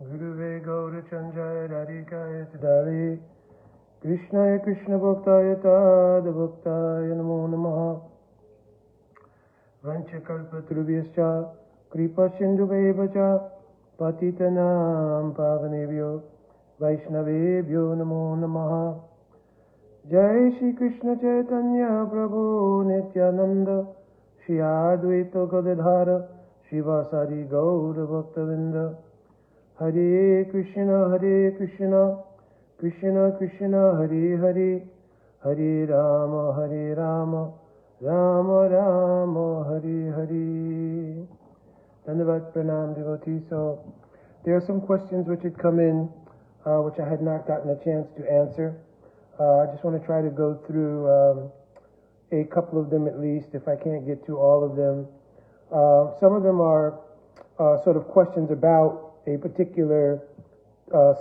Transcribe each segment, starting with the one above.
Guruve Gaurachandraya Radhikaya Tadali Krishnaya Krishna Bhaktaya Tada Bhaktaya Namo Namaha Vanchakalpatrubhyascha Kripa Sindhuveva Patitanam Pavanebhyo Vaishnavebhyo Namo Namaha Jai Shri Krishna Chaitanya Prabhu Nityananda Shri Advaita Gadadhara Shivasari Gaura Bhaktavinda Hare Krishna Krishna Krishna Hare Hare Hare Rama Rama Rama Hare Hare. Dandavat Pranam devotees. So there are some questions which had come in which I had not gotten a chance to answer. I just want to try to go through a couple of them at least, if I can't get to all of them. Some of them are sort of questions about a particular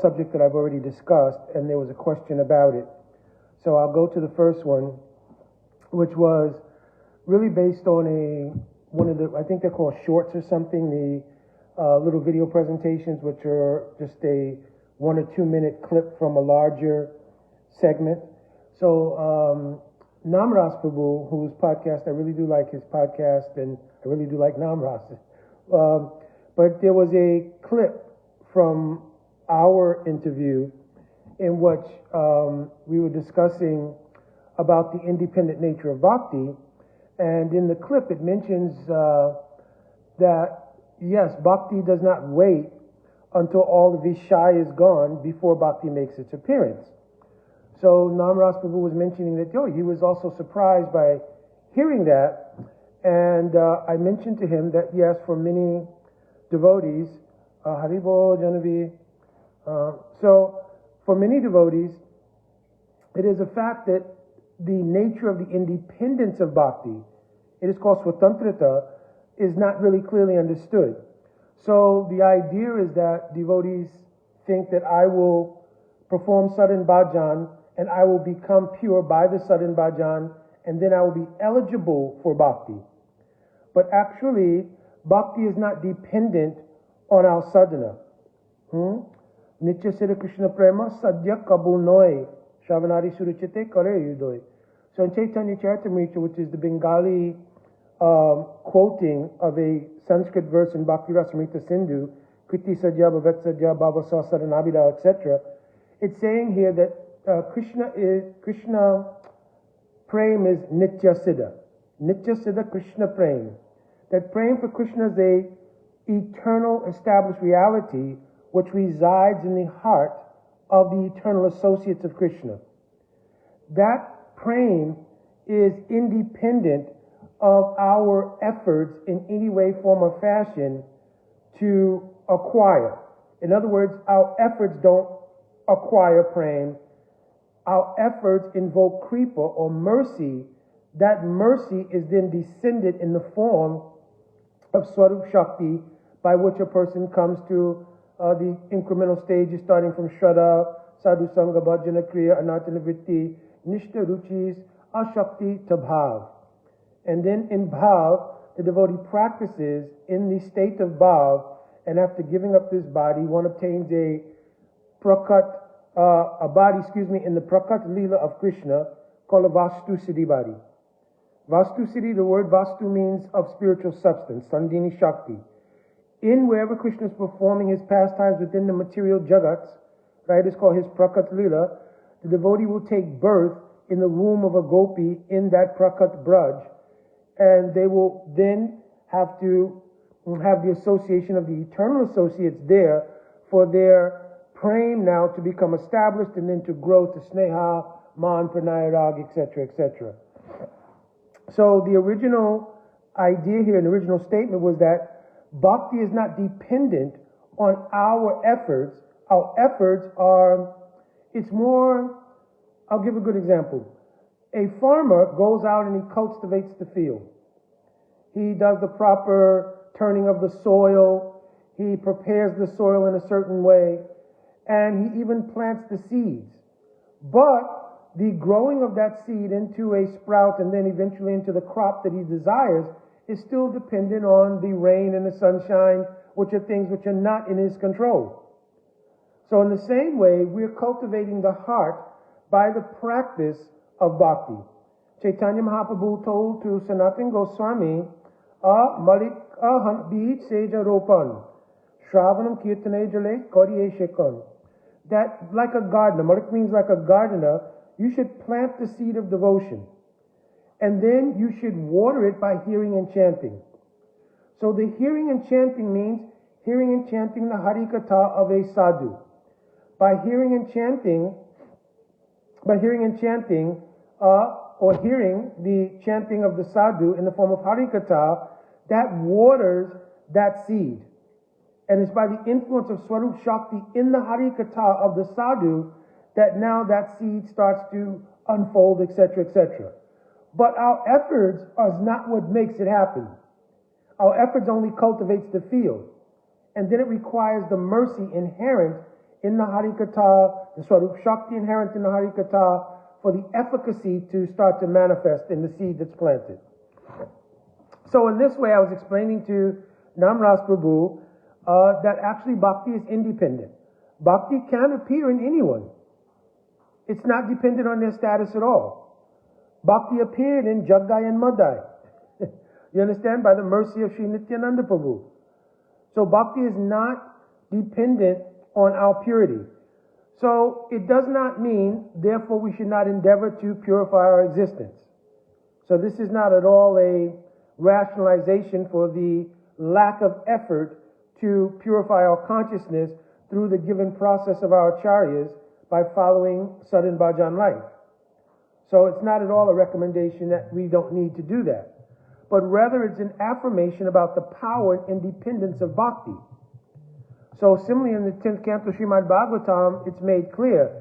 subject that I've already discussed, and there was a question about it. So I'll go to the first one, which was really based on one of the, I think they're called shorts or something, the little video presentations, which are just a 1 or 2 minute clip from a larger segment. So Namras Prabhu, whose podcast, I really do like his podcast, and I really do like Namras. But there was a clip from our interview in which we were discussing about the independent nature of bhakti. And in the clip, it mentions that, yes, bhakti does not wait until all the Vishaya is gone before bhakti makes its appearance. So Namras Prabhu was mentioning that, he was also surprised by hearing that. And I mentioned to him that, yes, for many devotees, Haribo Janavi, so for many devotees, it is a fact that the nature of the independence of bhakti, it is called swatantrata, is not really clearly understood. So the idea is that devotees think that I will perform sadhan bhajan and I will become pure by the sadhan bhajan, and then I will be eligible for bhakti. But actually, bhakti is not dependent on our sadhana. Nitya Siddha Krishna Prema Sadhya Kabul Noy Shavanari Suruchite Kare Yudoy. So in Chaitanya Charitamrita, which is the Bengali quoting of a Sanskrit verse in Bhakti Rasamrita Sindhu, Kriti Sadhya, Bhavat Sadhya, Bhava Sasaranabhida, etc., it's saying here that Krishna Prem is Nitya Siddha. Nitya Siddha Krishna Prem. That praying for Krishna is a eternal established reality which resides in the heart of the eternal associates of Krishna. That praying is independent of our efforts in any way, form, or fashion to acquire. In other words, our efforts don't acquire praying. Our efforts invoke kripa or mercy. That mercy is then descended in the form of Swarup Shakti, by which a person comes to the incremental stages starting from Shraddha, Sadhu Sangha, Bhajana, Kriya, Anartha Nivritti, Nishta Ruchis, Ashakti to Bhav. And then in Bhav, the devotee practices in the state of Bhav, and after giving up this body, one obtains a body in the Prakat Leela of Krishna, called a Vastu Siddhi body. Vastu Siddhi, the word Vastu means of spiritual substance, Sandhini Shakti. In wherever Krishna is performing his pastimes within the material jagats, right, it's called his Prakat Leela, the devotee will take birth in the womb of a gopi in that Prakat Braj, and they will then have to have the association of the eternal associates there for their prem now to become established and then to grow to Sneha, Man, Pranaya, Rag, etc., etc. So the original idea here, an original statement was that bhakti is not dependent on our efforts. Our efforts are, it's more, I'll give a good example. A farmer goes out and he cultivates the field. He does the proper turning of the soil. He prepares the soil in a certain way. And he even plants the seeds. But the growing of that seed into a sprout and then eventually into the crop that he desires is still dependent on the rain and the sunshine, which are things which are not in his control. So in the same way, we're cultivating the heart by the practice of bhakti. Chaitanya Mahaprabhu told to Sanatana Goswami, Malik Beej Seja Ropan, Shravanam Kirtane Jale Koriye Shekon. That like a gardener, Malik means like a gardener, you should plant the seed of devotion. And then you should water it by hearing and chanting. So the hearing and chanting means hearing and chanting the Harikatha of a sadhu. By hearing and chanting, or hearing the chanting of the sadhu in the form of Harikatha, that waters that seed. And it's by the influence of Swarup Shakti in the Harikatha of the sadhu that now that seed starts to unfold, etc., etc. But our efforts are not what makes it happen. Our efforts only cultivates the field. And then it requires the mercy inherent in the Harikatha, the Swarup Shakti inherent in the Harikatha, for the efficacy to start to manifest in the seed that's planted. So in this way, I was explaining to Namras Prabhu that actually bhakti is independent. Bhakti can appear in anyone. It's not dependent on their status at all. Bhakti appeared in Jaggai and Madai. You understand? By the mercy of Sri Nityananda Prabhu. So bhakti is not dependent on our purity. So it does not mean, therefore, we should not endeavor to purify our existence. So this is not at all a rationalization for the lack of effort to purify our consciousness through the given process of our acharyas by following sadhan bhajan life. So it's not at all a recommendation that we don't need to do that, but rather it's an affirmation about the power and independence of bhakti. So similarly in the 10th canto Srimad Bhagavatam, it's made clear,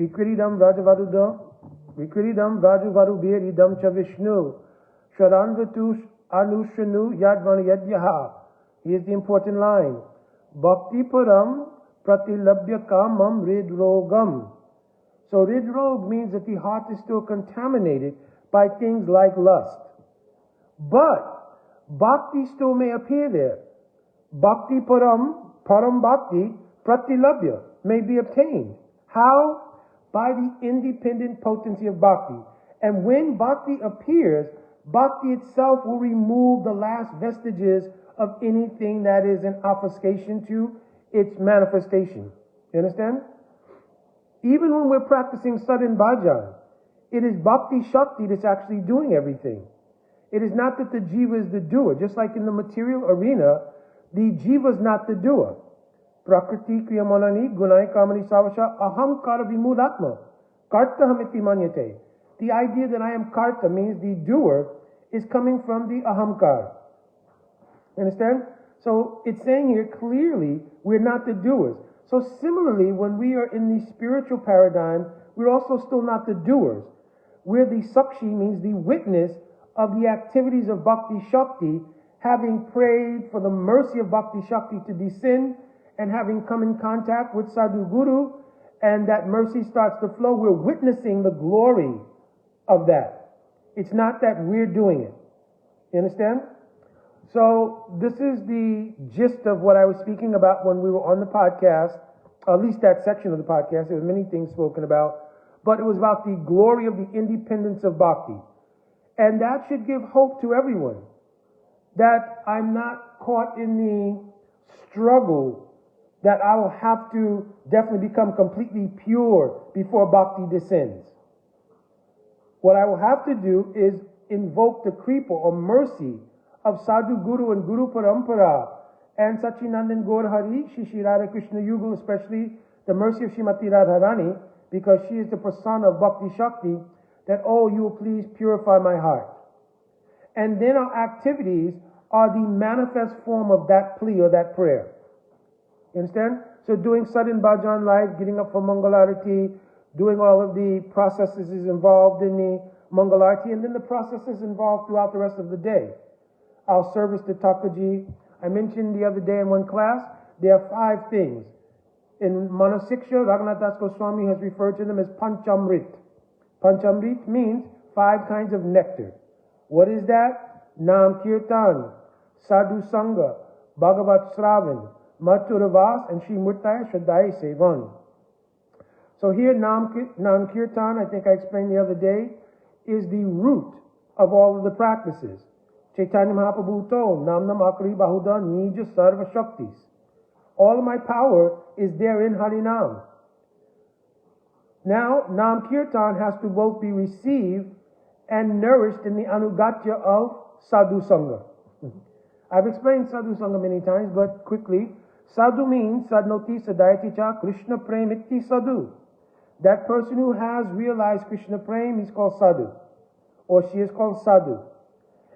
Vikridam Rajavarubhiridam cha Vishnu, Sharanvatu Anushanu Yadvana Yadyaha. Here's the important line. Bhakti param pratilabhya kamam ridrogam. So ridrog means that the heart is still contaminated by things like lust. But bhakti still may appear there. Bhakti param bhakti pratilabhya may be obtained. How? By the independent potency of bhakti. And when bhakti appears, bhakti itself will remove the last vestiges of anything that is an obfuscation to its manifestation. You understand? Even when we're practicing sadhan bhajan, it is bhakti shakti that's actually doing everything. It is not that the jiva is the doer. Just like in the material arena, the jiva is not the doer. Prakriti kriyamanani gunai kamani savasha ahamkara vimudatma karta hamiti manyate. The idea that I am karta means the doer is coming from the ahamkar. Understand? So it's saying here clearly we're not the doers. So similarly, when we are in the spiritual paradigm, we're also still not the doers. We're the sakshi, means the witness of the activities of Bhakti Shakti, having prayed for the mercy of Bhakti Shakti to descend and having come in contact with Sadhu Guru, and that mercy starts to flow. We're witnessing the glory of that. It's not that we're doing it. You understand? So this is the gist of what I was speaking about when we were on the podcast, at least that section of the podcast. There were many things spoken about, but it was about the glory of the independence of bhakti. And that should give hope to everyone, that I'm not caught in the struggle that I will have to definitely become completely pure before bhakti descends. What I will have to do is invoke the kripa or mercy of Sadhu Guru and Guru Parampara and Sachinandan Gaur Hari, Shri Radha Krishna Yugal, especially the mercy of Srimati Radharani, because she is the persona of Bhakti Shakti, that, oh, you will please purify my heart. And then our activities are the manifest form of that plea or that prayer. You understand? So doing sadhan bhajan life, getting up for Mangalarati, doing all of the processes is involved in the Mangalarati, and then the processes involved throughout the rest of the day. Our service to Thakurji. I mentioned the other day in one class, there are 5 things. In Manasiksha, Raghunath Das Goswami has referred to them as Panchamrit. Panchamrit means 5 kinds of nectar. What is that? Nam Kirtan, Sadhu Sangha, Bhagavat Sravan, Maturavas and Shri Murtaya Shraddhai Sevan. So here Nam Kirtan, I think I explained the other day, is the root of all of the practices. Chaitanya Mahaprabhu told, Nam Nam Akari Bahuda Nija Sarva Shaktis. All of my power is there in Harinam. Now, Nam Kirtan has to both be received and nourished in the Anugatya of Sadhu Sangha. I've explained Sadhu Sangha many times, but quickly. Sadhu means Sadnoti Sadayati Cha Krishna Premitti Sadhu. That person who has realized Krishna Prem is called Sadhu, or she is called Sadhu.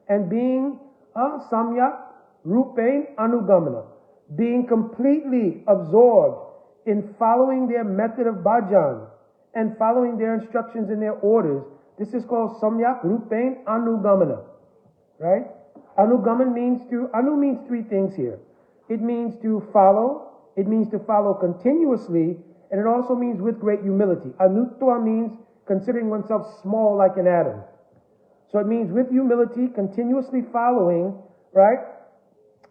And being a Samyak Rupain Anugamana, being completely absorbed in following their method of bhajan and following their instructions and their orders, this is called Samyak Rupain Anugamana. Right? Anugaman means Anu means three things here. It means to follow, it means to follow continuously, and it also means with great humility. Anutva means considering oneself small like an atom. So it means with humility, continuously following, right?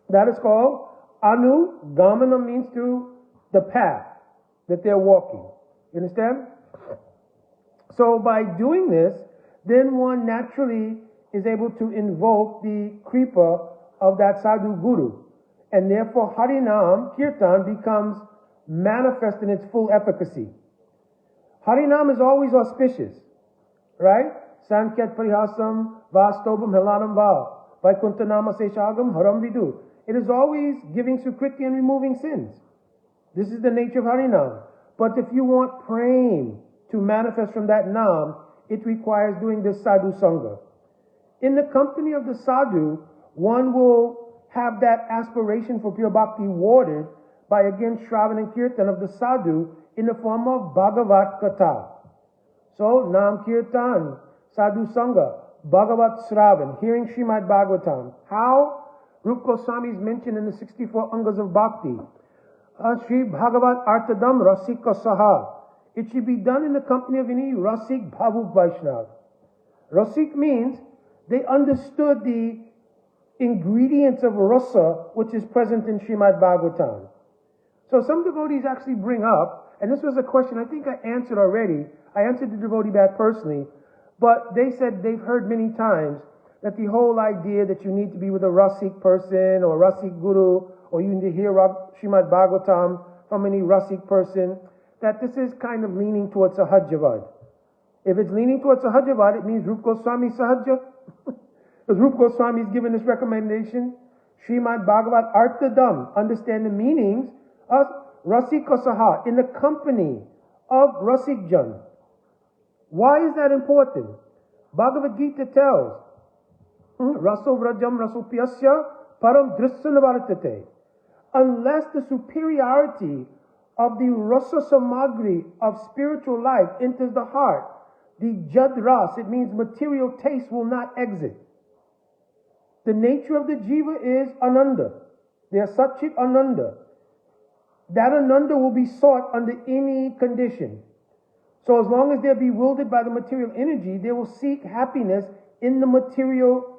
That is called Anugamana, means to the path that they're walking. You understand? So by doing this, then one naturally is able to invoke the kripa of that sadhu guru. And therefore Harinam, Kirtan, becomes manifest in its full efficacy. Harinam is always auspicious, right? Sankyat Parihasam Vastobam Helanam Va Vaikuntanama Seshagam Haram Vidu. It is always giving sukriti and removing sins. This is the nature of Harinam. But if you want prem to manifest from that nam, it requires doing this sadhu sangha. In the company of the sadhu, one will have that aspiration for pure bhakti watered by again Shravan and Kirtan of the sadhu in the form of Bhagavat Katha. So, Nam Kirtan, Sadhu Sangha, Bhagavat Shravan, hearing Srimad Bhagavatam. How? Rupa Goswami is mentioned in the 64 Angas of Bhakti. Sri Bhagavat Artadam Rasika Saha. It should be done in the company of any Rasik Bhavuk Vaishnav. Rasik means they understood the ingredients of rasa which is present in Srimad Bhagavatam. So some devotees actually bring up, and this was a question I think I answered already. I answered the devotee back personally, but they said they've heard many times that the whole idea that you need to be with a Rasik person or Rasik Guru, or you need to hear Srimad Bhagavatam from any Rasik person, that this is kind of leaning towards Sahajavad. If it's leaning towards Sahajavad, it means Rupa Goswami Sahaja. Because Rupa Goswami is given this recommendation, Srimad Bhagavat Artadam, understand the meanings of Rasika Saha, in the company of Rasik Jan. Why is that important? Bhagavad Gita tells, Raso Vrajam Rasopyasya Param Drissanavartate. Unless the superiority of the Rasa Samagri of spiritual life enters the heart, the Jad Ras, it means material taste, will not exit. The nature of the Jiva is Ananda. They are Satchit Ananda. That Ananda will be sought under any condition. So as long as they're bewildered by the material energy, they will seek happiness in the material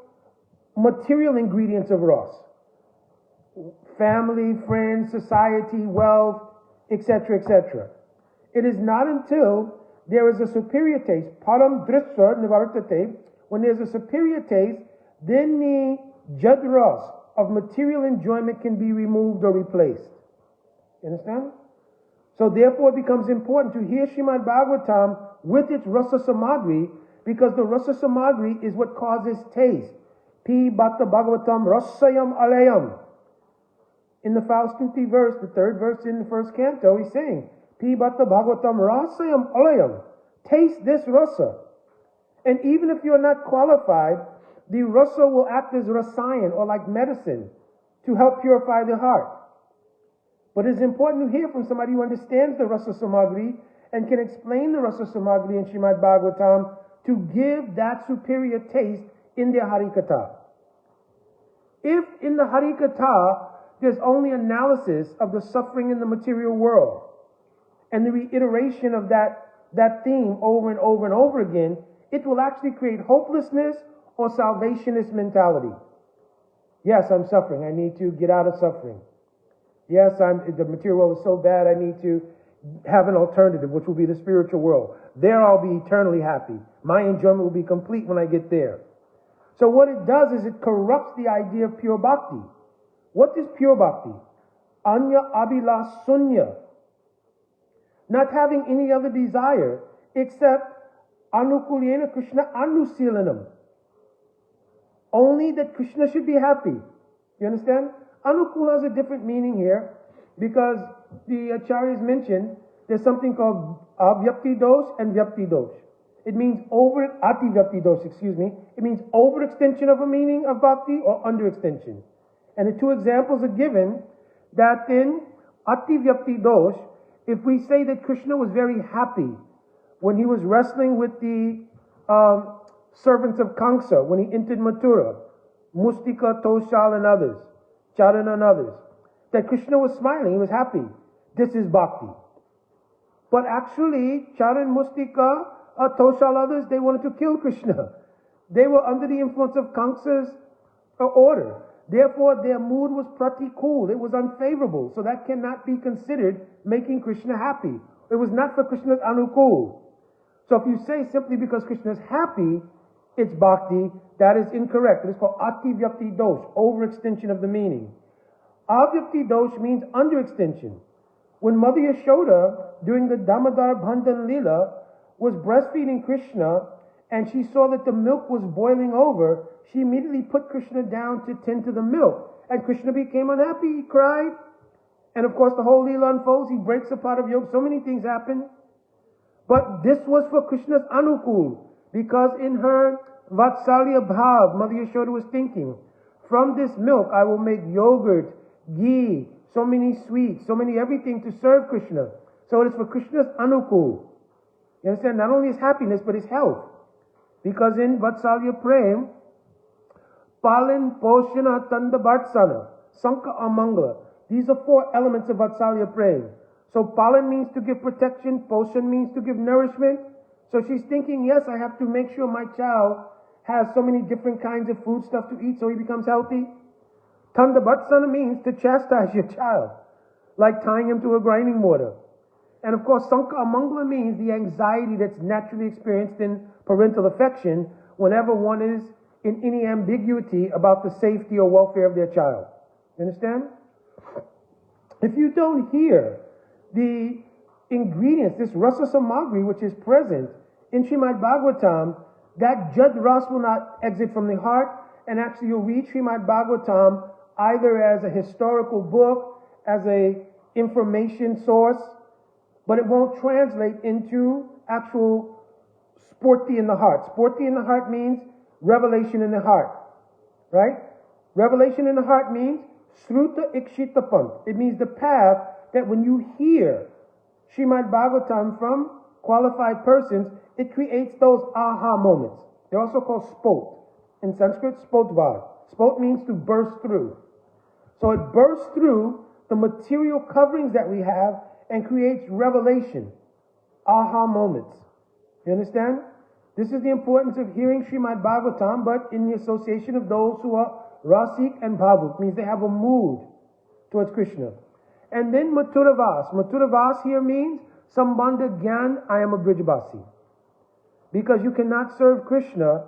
ingredients of Ras. Family, friends, society, wealth, etc., etc. It is not until there is a superior taste, param drishya nivartate, when there's a superior taste, then the jadras of material enjoyment can be removed or replaced. You understand? So therefore it becomes important to hear Srimad Bhagavatam with its rasa samagri, because the rasa samagri is what causes taste. Pi bhatta bhagavatam rasayam alayam. In the Faustuti verse, the third verse in the first canto, he's saying, Pi bhatta bhagavatam rasayam alayam. Taste this rasa. And even if you're not qualified, the rasa will act as rasayan, or like medicine, to help purify the heart. But it's important to hear from somebody who understands the rasa samagri and can explain the rasa samagri in Srimad Bhagavatam to give that superior taste in their Harikatha. If in the Harikatha there's only analysis of the suffering in the material world and the reiteration of that theme over and over and over again, it will actually create hopelessness or salvationist mentality. Yes, I'm suffering. I need to get out of suffering. Yes, the material world is so bad, I need to have an alternative, which will be the spiritual world. There I'll be eternally happy. My enjoyment will be complete when I get there. So what it does is it corrupts the idea of pure bhakti. What is pure bhakti? Anya abhilash sunya. Not having any other desire except anukulyena Krishna anusilanam. Only that Krishna should be happy. You understand? Anukula has a different meaning here because the acharyas mentioned there's something called avyapti dosh and vyapti dosh. It means ati vyapti dosh, It means overextension of a meaning of bhakti or underextension. And the two examples are given that in ati vyapti dosh, if we say that Krishna was very happy when he was wrestling with the servants of Kamsa, when he entered Mathura, Mustika, Toshal and others, Charan and others, that Krishna was smiling, he was happy. This is bhakti. But actually, Charan, Mustika, Toshal, others, they wanted to kill Krishna. They were under the influence of Kamsa's order. Therefore, their mood was pratikul. It was unfavorable. So that cannot be considered making Krishna happy. It was not for Krishna's anukul. So if you say simply because Krishna is happy, it's bhakti, that is incorrect. It is called ati vyapti dosh, overextension of the meaning. Avyapti dosh means underextension. When Mother Yashoda, during the Damodar Bandhan Leela, was breastfeeding Krishna, and she saw that the milk was boiling over, she immediately put Krishna down to tend to the milk. And Krishna became unhappy, he cried. And of course the whole Leela unfolds, he breaks a pot of yolk, so many things happen. But this was for Krishna's anukul, because in her Vatsalya Bhav, Mother Yashoda was thinking, from this milk I will make yogurt, ghee, so many sweets, so many everything to serve Krishna. So it is for Krishna's anukul. You understand? Not only his happiness, but his health. Because in Vatsalya Prem, Palin, Poshana, Tanda, Bhartsana, Sanka, Amangala. These are four elements of Vatsalya Prem. So Palin means to give protection, Poshan means to give nourishment. So she's thinking, yes, I have to make sure my child has so many different kinds of food stuff to eat so he becomes healthy. Tanda Bhartsana means to chastise your child, like tying him to a grinding mortar. And of course, Sanka Amangala means the anxiety that's naturally experienced in parental affection whenever one is in any ambiguity about the safety or welfare of their child. You understand? If you don't hear the ingredients, this rasa samagri which is present in Srimad Bhagavatam, that Jad Ras will not exit from the heart, and actually you'll read Srimad Bhagavatam either as a historical book, as a information source, but it won't translate into actual sporti in the heart. Sporti in the heart means revelation in the heart, right? Revelation in the heart means sruta ikshitapant. It means the path that when you hear Srimad Bhagavatam from qualified persons, it creates those aha moments. They're also called spot. In Sanskrit, spotvad. Spot means to burst through. So it bursts through the material coverings that we have and creates revelation, aha moments. You understand? This is the importance of hearing Srimad Bhagavatam, but in the association of those who are rasik and bhavuk, means they have a mood towards Krishna. And then Mathuravas. Mathuravas here means Sambandha Gyan, I am a Brijabasi. Because you cannot serve Krishna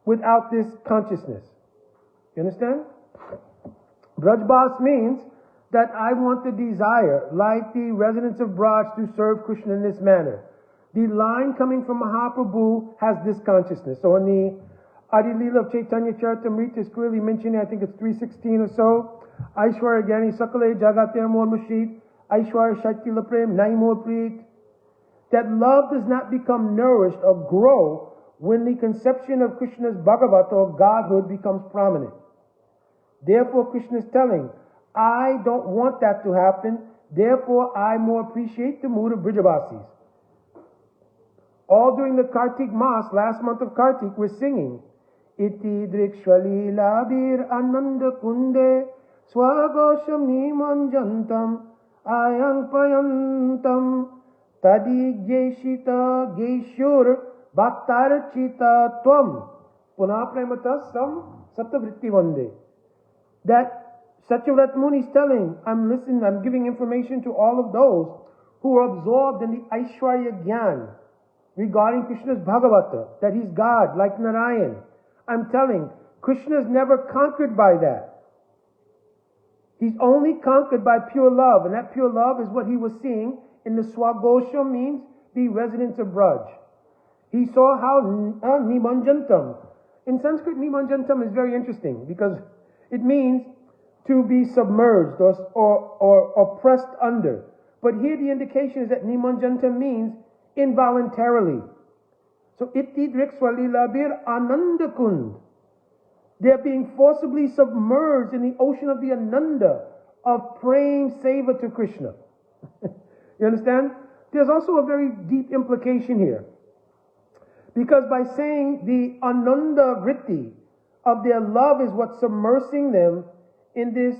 without this consciousness. You understand? Brajbas means that I want the desire, like the residents of Braj, to serve Krishna in this manner. The line coming from Mahaprabhu has this consciousness. So in the Adi Leela of Chaitanya Charitamrita is clearly mentioned, I think it's 316 or so. Aishwarya Gyani Sakale Jagate Amor Mushit, Aishwarya Shaitila Prem Naimor Preet. That love does not become nourished or grow when the conception of Krishna's Bhagavat or Godhood becomes prominent. Therefore, Krishna is telling, I don't want that to happen. Therefore, I more appreciate the mood of Brijabasis. All during the Kartik Mas, last month of Kartik, we're singing, Iti Drikshwali Labir Ananda Kunde Swagosham Nimanjantam Ayang Payantam Tadi Jeshita Geshur Bhaktarachita Tvam Punah Premata Sam Satavritti Vande. That Satyavrat Muni is telling, I'm listening, I'm giving information to all of those who are absorbed in the Aishwarya Gyan regarding Krishna's Bhagavata, that he's God, like Narayan. I'm telling, Krishna is never conquered by that. He's only conquered by pure love, and that pure love is what he was seeing in the Swagosha, means the residents of Braj. He saw how Nimanjantam. In Sanskrit, Nimanjantam is very interesting because it means to be submerged or pressed under. But here the indication is that Nimanjantam means involuntarily. So Itti Drikswalilabir Anandakund. They're being forcibly submerged in the ocean of the Ananda of praying seva to Krishna. You understand? There's also a very deep implication here. Because by saying the Ananda Vritti of their love is what's submersing them in this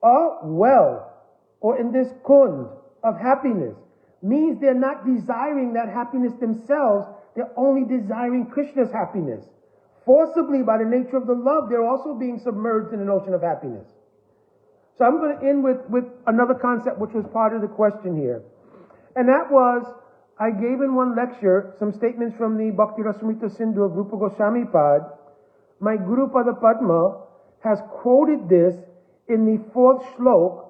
well, or in this kund of happiness, means they're not desiring that happiness themselves, they're only desiring Krishna's happiness. Forcibly, by the nature of the love, they're also being submerged in an ocean of happiness. So I'm going to end with another concept which was part of the question here. And that was, I gave in one lecture some statements from the Bhakti Rasamrita Sindhu of Rupa Goswami Pad. My Guru Pada Padma has quoted this in the fourth shlok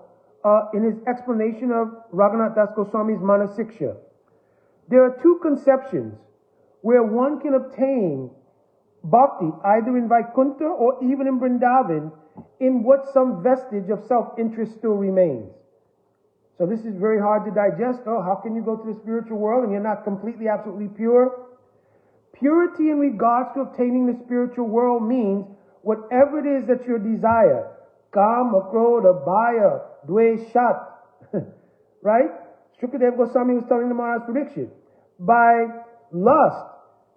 in his explanation of Raghunath Das Goswami's Manasiksha. There are two conceptions where one can obtain bhakti, either in Vaikuntha or even in Vrindavan, in what some vestige of self-interest still remains. So this is very hard to digest. Oh, how can you go to the spiritual world and you're not completely, absolutely pure? Purity in regards to obtaining the spiritual world means whatever it is that you desire, kama, krodha, bhaya, dveshat, right? Shukadeva Goswami was telling the Maharaj prediction. By lust,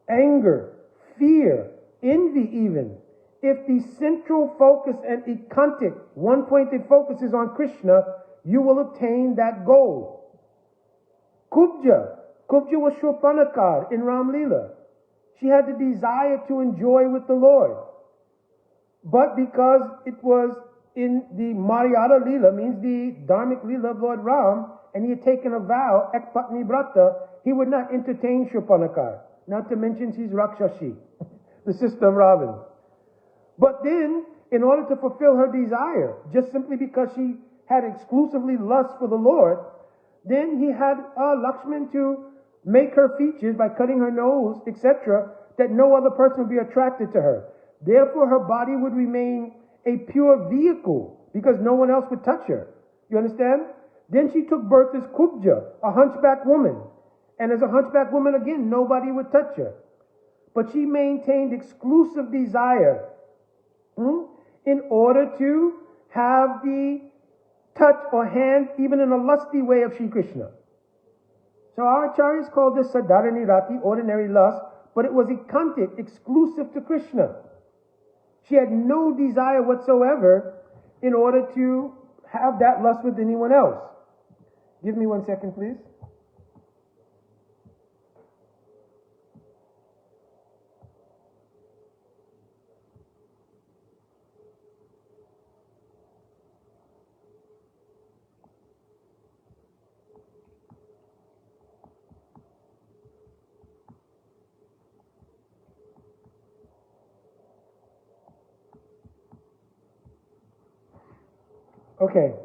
anger, fear, envy even, if the central focus and ekantic, one-pointed focus is on Krishna, you will obtain that goal. Kubja was Shurpanakar in Ram Leela. She had the desire to enjoy with the Lord. But because it was in the Maryada Leela, means the Dharmic Leela of Lord Ram, and he had taken a vow, Ekpatni Brata, he would not entertain Shurpanakar. Not to mention she's Rakshashi, the sister of Ravan. But then, in order to fulfill her desire, just simply because she had exclusively lust for the Lord, then he had Lakshman to make her features by cutting her nose, etc., that no other person would be attracted to her. Therefore, her body would remain a pure vehicle because no one else would touch her. You understand? Then she took birth as Kubja, a hunchback woman. And as a hunchback woman, again, nobody would touch her. But she maintained exclusive desire in order to have the touch or hand, even in a lusty way, of Sri Krishna. So our acharyas called this Sadharani Rati, ordinary lust, but it was ekantic, exclusive to Krishna. She had no desire whatsoever in order to have that lust with anyone else. Give me 1 second, please. Okay,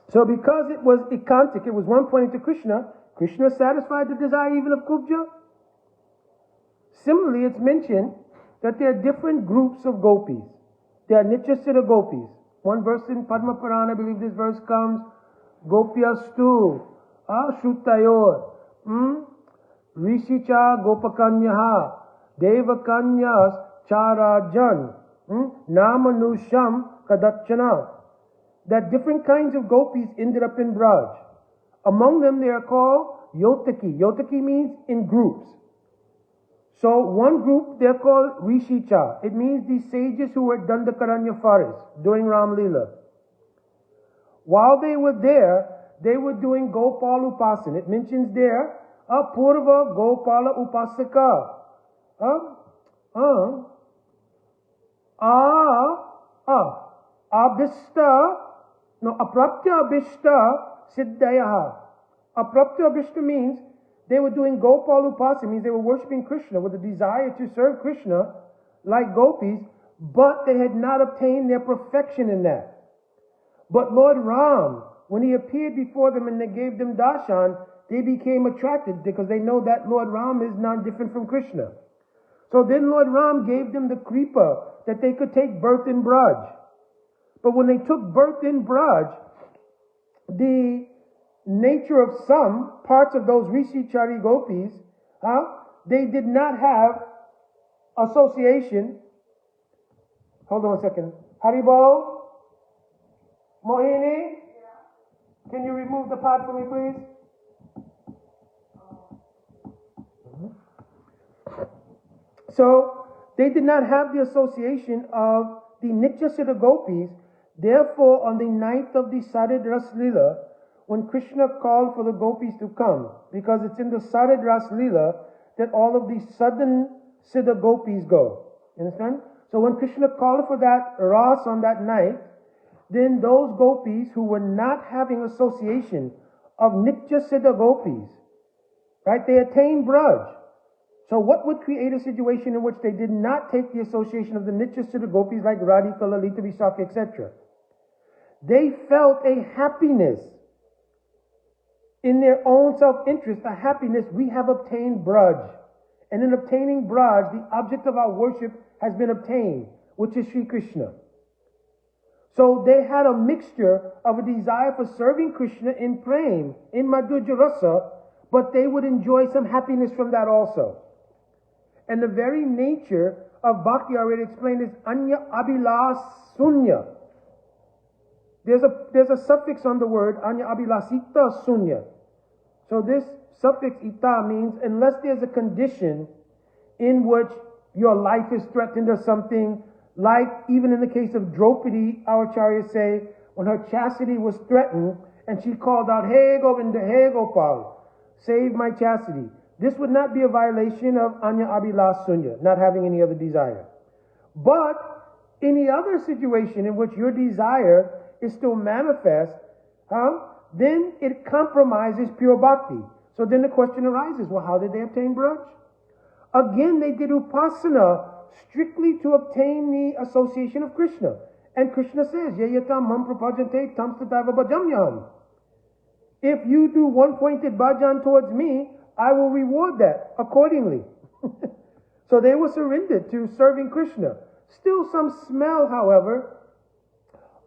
so because it was ekantic, it was one pointing to Krishna, Krishna satisfied the desire even of Kubja. Similarly, it's mentioned that there are different groups of gopis. There are Nityasiddha gopis. One verse in Padma Purana, I believe this verse comes, Gopyastu, Shrutayor, Rishicha Gopakanyaha, Devakanyas Charajan, Namanusham Kadachana. That different kinds of gopis ended up in Braj. Among them they are called Yotaki. Yotaki means in groups. So one group they're called Rishicha. It means the sages who were at Dandakaranya forest during Ram Leela. While they were there, they were doing Gopal Upasan. It mentions there, Purva Gopala Upasaka. apraptya abhishta siddhayaha. Apraptya abhishta means they were doing Gopal Upasana, means they were worshipping Krishna with a desire to serve Krishna like gopis, but they had not obtained their perfection in that. But Lord Ram, when he appeared before them and they gave them darshan, they became attracted because they know that Lord Ram is not different from Krishna. So then Lord Ram gave them the kripa that they could take birth in Braj. But when they took birth in Braj, the nature of some parts of those Rishicari gopis, they did not have association. Hold on a second. Haribo? Mohini? Can you remove the pot for me, please? So, they did not have the association of the Nityasiddha gopis. Therefore, on the night of the Sarid Ras Lila, when Krishna called for the gopis to come, because it's in the Sarid Ras Lila that all of the southern Siddha gopis go. You understand? So when Krishna called for that Ras on that night, then those gopis who were not having association of Nitya Siddha gopis, right, they attained Braj. So what would create a situation in which they did not take the association of the Nitya Siddha gopis like Radhika, Lalita, Vishakha, etc.? They felt a happiness in their own self-interest, a happiness, we have obtained Braj. And in obtaining Braj, the object of our worship has been obtained, which is Sri Krishna. So they had a mixture of a desire for serving Krishna in Prem, in Madhurya Rasa, but they would enjoy some happiness from that also. And the very nature of Bhakti, I already explained, is Anya Abhilas Sunya. There's a suffix on the word Anya Abhilasita Sunya. So this suffix ita means unless there's a condition in which your life is threatened or something, like even in the case of Draupadi, our acharyas say, when her chastity was threatened and she called out, "Hey Govinda, hey Gopal, save my chastity." This would not be a violation of Anya Abhilas Sunya, not having any other desire. But any other situation in which your desire is still manifest, then it compromises pure bhakti. So then the question arises, well, how did they obtain Braj? Again, they did upasana strictly to obtain the association of Krishna. And Krishna says, Yayatam mam prapajante tam sataiva bhajamyam. If you do one-pointed bhajan towards me, I will reward that accordingly. So they were surrendered to serving Krishna. Still some smell, however,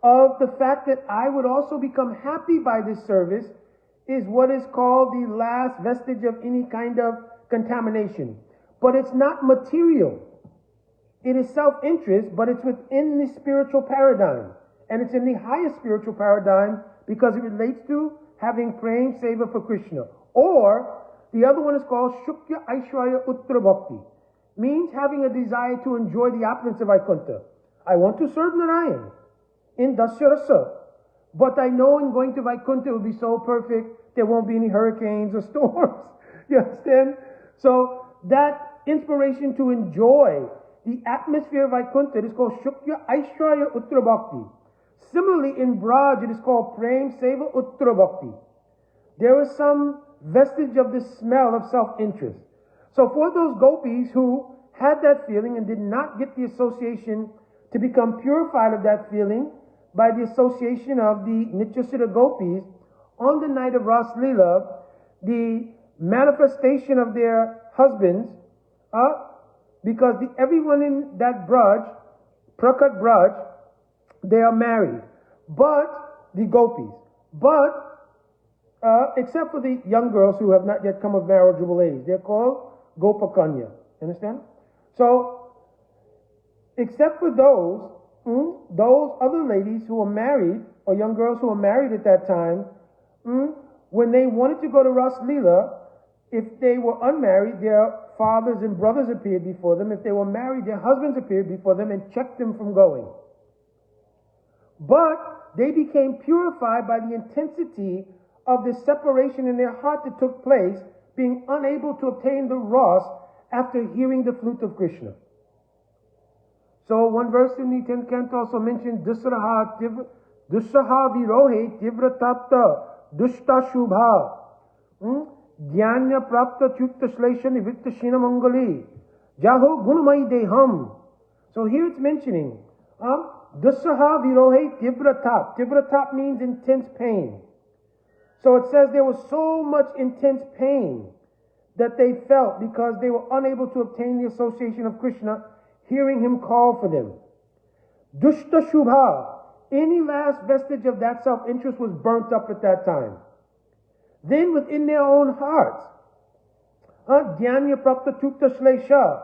of the fact that I would also become happy by this service is what is called the last vestige of any kind of contamination. But it's not material. It is self-interest, but it's within the spiritual paradigm. And it's in the highest spiritual paradigm because it relates to having praying seva for Krishna. Or, the other one is called Shukya Aishwarya Uttra Bhakti. Means having a desire to enjoy the opulence of Vaikuntha. I want to serve Narayan in Dasya Rasa. But I know in going to Vaikuntha it will be so perfect, there won't be any hurricanes or storms. You understand? So that inspiration to enjoy the atmosphere of Vaikuntha is called Shukya Aishwarya Uttra Bhakti. Similarly, in Braj, it is called Prem Seva Uttra Bhakti. There is some vestige of the smell of self-interest. So for those gopis who had that feeling and did not get the association to become purified of that feeling by the association of the Nityasiddha gopis, on the night of Ras Leela, the manifestation of their husbands, because everyone in that Braj, Prakat Braj, they are married. But, the gopis. But, except for the young girls who have not yet come of marriageable age, they're called Gopakanya. Understand? So, except for those other ladies who are married, or young girls who are married at that time, when they wanted to go to Ras Leela, if they were unmarried, their fathers and brothers appeared before them. If they were married, their husbands appeared before them and checked them from going. But they became purified by the intensity of the separation in their heart that took place, being unable to obtain the Ras after hearing the flute of Krishna. So one verse in the 10th canto also mentions Dusraha Virohe Tivra Tapta Dushta Shubha Jnanya Prapta Chukta Shlesha Nivritta Shina Mangali Jaho Gunamai Deham. So here it's mentioning Dusraha Virohe Tivra Tap. Tivra Tap means intense pain. So it says there was so much intense pain that they felt because they were unable to obtain the association of Krishna, hearing him call for them. Dushta Shubha, any last vestige of that self-interest was burnt up at that time. Then within their own hearts, Jnanya Prapta Chukta Shlesha,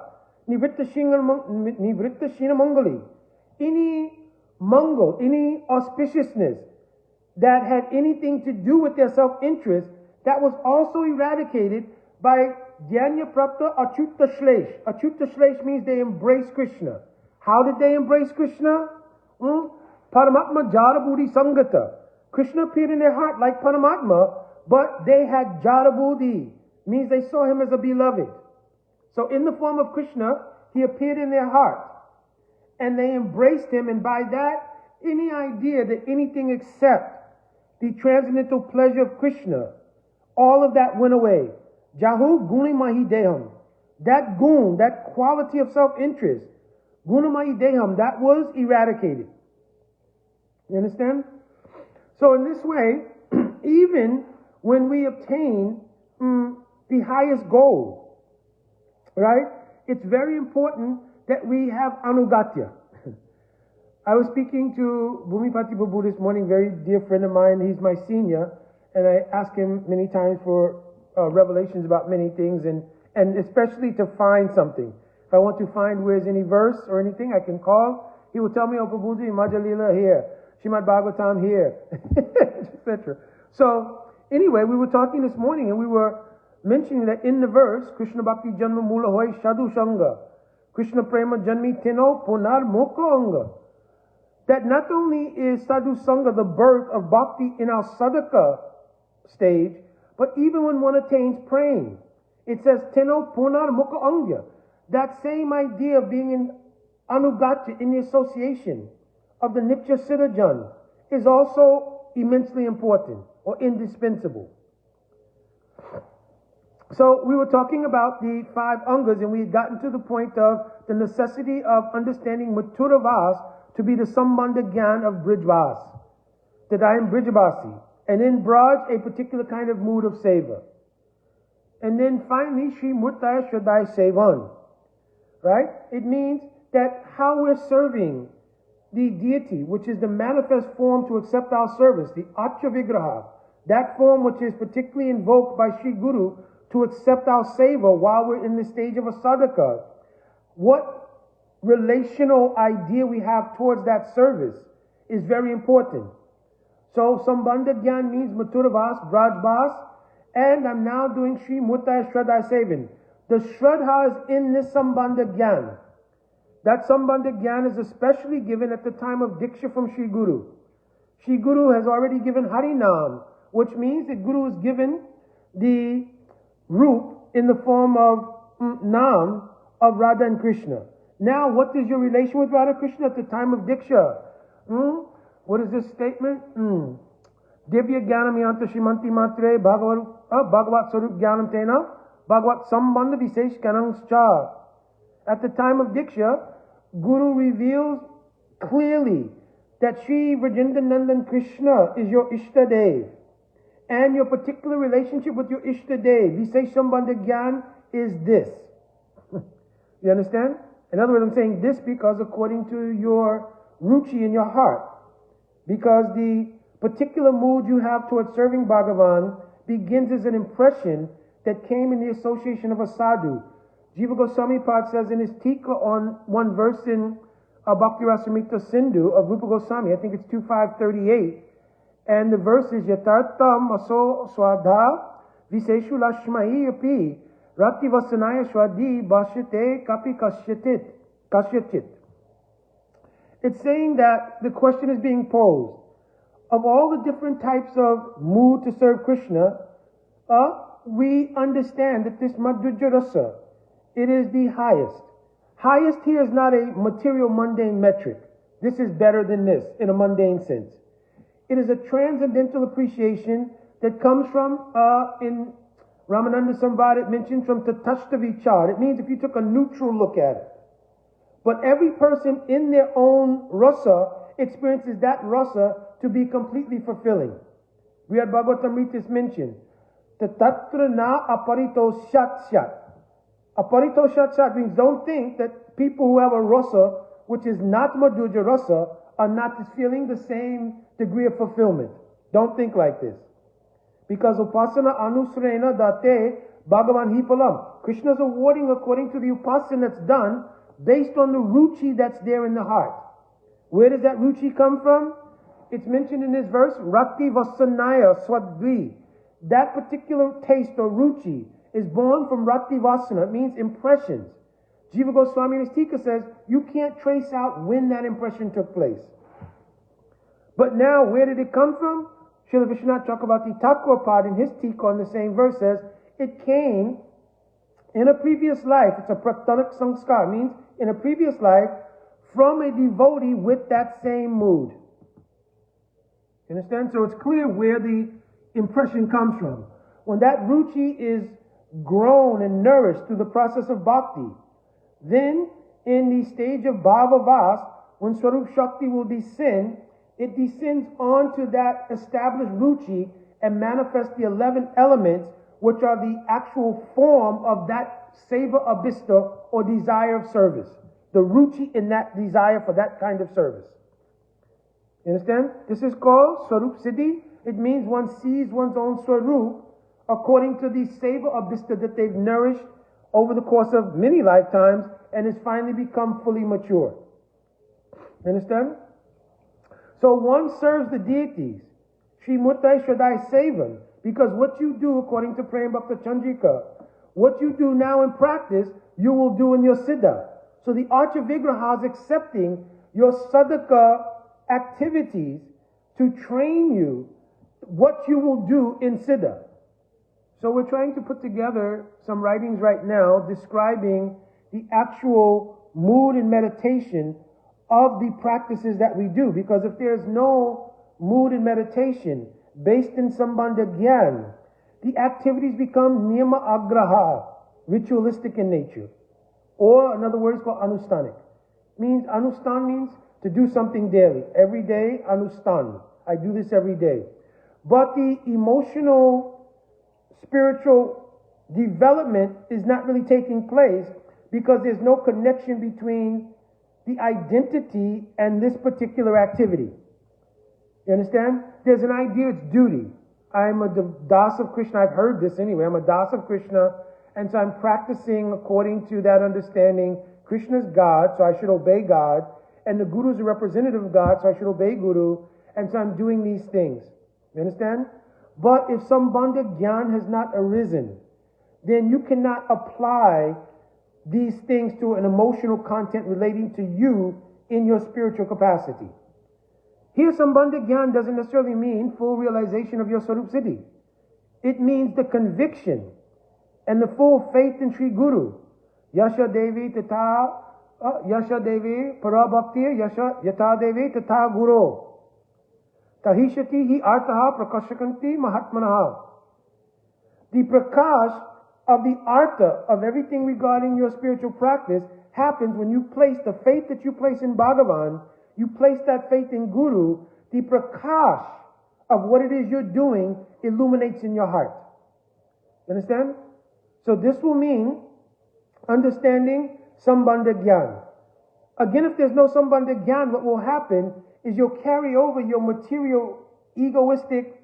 Nivritta Shina Mangali, any mangal, any auspiciousness that had anything to do with their self-interest, that was also eradicated by Jnanya Prapta Achyuta Shlesh. Achyuta Shlesh means they embraced Krishna. How did they embrace Krishna? Paramatma Jarabudi Sangata. Krishna appeared in their heart like Paramatma, but they had Jarabudi, means they saw him as a beloved. So in the form of Krishna, he appeared in their heart. And they embraced him, and by that, any idea that anything except the transcendental pleasure of Krishna, all of that went away. Jahu Guni Mahideham. That gun, that quality of self-interest, Gunamahideham, that was eradicated. You understand? So in this way, even when we obtain the highest goal, right, it's very important that we have anugatya. I was speaking to Bhumipati Babu this morning, very dear friend of mine. He's my senior, and I ask him many times for revelations about many things, and especially to find something. If I want to find where's any verse or anything, I can call. He will tell me, oh, Prabhuji, Majalila here, Srimad Bhagavatam here, etc. So, anyway, we were talking this morning, and we were mentioning that in the verse, Krishna Bhakti Janma Mula Hoy Shadhu Shanga, Krishna Prema Janmi Tino Punar Moko Anga, that not only is Sadhu Sangha the birth of bhakti in our sadhaka stage, but even when one attains praying, it says Teno Punar Mukha Anga. That same idea of being in anugatya, in the association of the Nitya Siddhajan, is also immensely important or indispensable. So we were talking about the 5 angas, and we had gotten to the point of the necessity of understanding Mathura Vas to be the Sambandha Gyan of Brijvas, that I am Brijvasi, and in Braj, a particular kind of mood of seva. And then finally, Shri Murtaya Shraddai Sevan, right? It means that how we're serving the deity, which is the manifest form to accept our service, the Acha Vigraha, that form which is particularly invoked by Shri Guru to accept our seva while we're in the stage of a sadhaka. What relational idea we have towards that service is very important. So Sambandha Gyan means Mathura Vas, Braj Vas, and I'm now doing Shri Murtaya Shraddha Sevan. The Shraddha is in this Sambandha Gyan. That Sambandha Gyan is especially given at the time of Diksha from Shri Guru. Shri Guru has already given Harinam, which means that Guru is given the root in the form of Nam of Radha and Krishna. Now, what is your relation with Radha Krishna at the time of Diksha? What is this statement? Divya Gyanam Yanta Shimanti Matre Bhagavat Sarup Gyanam Tena Bhagavat Sambandha Visesh Kanangscha. At the time of Diksha, Guru reveals clearly that Sri Vrajendranandan Krishna is your Ishtadev, and your particular relationship with your Ishtadev, Visesh Sambandha Gyan, is this. You understand? In other words, I'm saying this because according to your ruchi in your heart, because the particular mood you have towards serving Bhagavan begins as an impression that came in the association of a sadhu. Jiva Goswami Pad says in his tika on one verse in Bhakti Rasamrita Sindhu of Rupa Goswami, I think it's 2538, and the verse is Yatartam Aso Swadha Viseshu Lashmahi Api Rati Vasanaya Shwadi Bhashite Kapi Kasyatit. It's saying that the question is being posed. Of all the different types of mood to serve Krishna, we understand that this Madhurya Rasa, it is the highest. Highest here is not a material mundane metric. This is better than this in a mundane sense. It is a transcendental appreciation that comes from, in Ramananda Samvad, it mentions from Tatashta Vichar. It means if you took a neutral look at it. But every person in their own rasa experiences that rasa to be completely fulfilling. Brihad Bhagavatamrita mentioned, Tatatra na aparito shat shat. Aparito shat shat means don't think that people who have a rasa, which is not madhurya rasa, are not feeling the same degree of fulfillment. Don't think like this. Because upasana anusrena date bhagavan hi phalam. Krishna's awarding according to the upasana that's done based on the ruchi that's there in the heart. Where does that ruchi come from? It's mentioned in this verse, Rati Vasanaya Swadvi. That particular taste or ruchi is born from Rati Vasana. It means impressions. Jiva Goswami in his Tika says, you can't trace out when that impression took place. But now, where did it come from? Srila Vishwanath Chakravarti Thakur Pad in his Tika on the same verse says, it came in a previous life. It's a praktanak sanskar, means in a previous life, from a devotee with that same mood. You understand? So it's clear where the impression comes from. When that ruchi is grown and nourished through the process of bhakti, then in the stage of bhava-vas, when Swarup Shakti will descend, it descends onto that established ruchi and manifests the 11 elements, which are the actual form of that seva abhista or desire of service. The ruchi in that desire for that kind of service. You understand? This is called Swarup Siddhi. It means one sees one's own Swarup according to the seva abhista that they've nourished over the course of many lifetimes and has finally become fully mature. You understand? So one serves the deities. Shri Mutai Shradai Sevan. Because what you do, according to Prem Bhakta Chandrika, what you do now in practice, you will do in your siddha. So the Archa Vigraha is accepting your sadhaka activities to train you what you will do in siddha. So we're trying to put together some writings right now describing the actual mood and meditation of the practices that we do. Because if there's no mood and meditation based in Sambandha Gyan, the activities become niyama agraha, ritualistic in nature. Or another word is called anustanic. Anustan means to do something daily. Every day, anustan. I do this every day. But the emotional, spiritual development is not really taking place because there's no connection between the identity and this particular activity. You understand? There's an idea, it's duty. I'm a das of Krishna. I've heard this anyway. I'm a das of Krishna. And so I'm practicing according to that understanding. Krishna's God, so I should obey God. And the Guru is a representative of God, so I should obey Guru. And so I'm doing these things. You understand? But if Sambandha Gyan has not arisen, then you cannot apply these things to an emotional content relating to you in your spiritual capacity. Here, Sambandha Gyan doesn't necessarily mean full realization of your Swarup Siddhi. It means the conviction and the full faith in Sri Guru. Yasha Devi Tata, Yasha Devi Parabhakti, Yasha Yata Devi Tata Guru. Tahishati hi artaha prakashakanti mahatmanaha. The prakash of the artha of everything regarding your spiritual practice happens when you place the faith that you place in Bhagavan, you place that faith in Guru, the prakash of what it is you're doing illuminates in your heart. You understand? So this will mean understanding Sambandha Gyan. Again, if there's no Sambandha Gyan, what will happen is you'll carry over your material, egoistic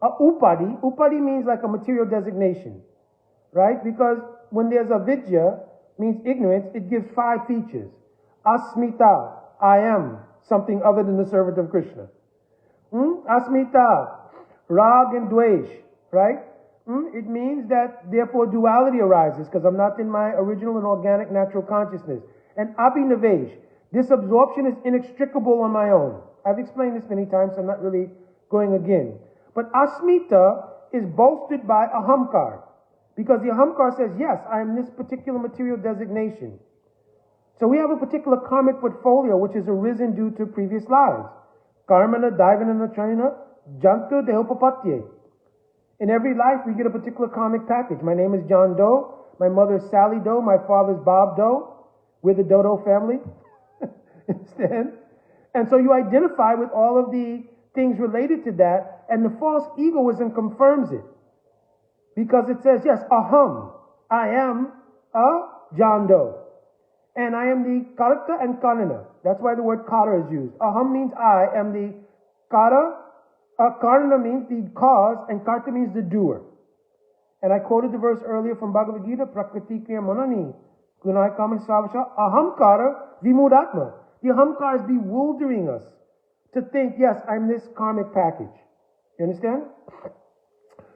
upadi. Upadi means like a material designation, right? Because when there's avidya, means ignorance, it gives 5 features. Asmita, I am something other than the servant of Krishna. Asmita, rag and dvesh, right? It means that therefore duality arises because I'm not in my original and organic natural consciousness. And abhinavesh, this absorption is inextricable on my own. I've explained this many times, so I'm not really going again. But asmita is bolstered by ahamkar. Because the ahamkar says, yes, I am this particular material designation. So we have a particular karmic portfolio which has arisen due to previous lives. Karmana, Daivana, China, Jantu, Dehopapatye. In every life, we get a particular karmic package. My name is John Doe. My mother is Sally Doe. My father is Bob Doe. We're the Dodo family. Understand? And so you identify with all of the things related to that, and the false egoism confirms it. Because it says, yes, aham, I am a John Doe. And I am the karta and karana. That's why the word kara is used. Aham means I am the kara. Karana means the cause, and karta means the doer. And I quoted the verse earlier from Bhagavad Gita, Prakriti Kriya Manani, Gunai Kaman Savasha, Ahamkara Vimudatma. The ahamkara is bewildering us to think, yes, I'm this karmic package. You understand?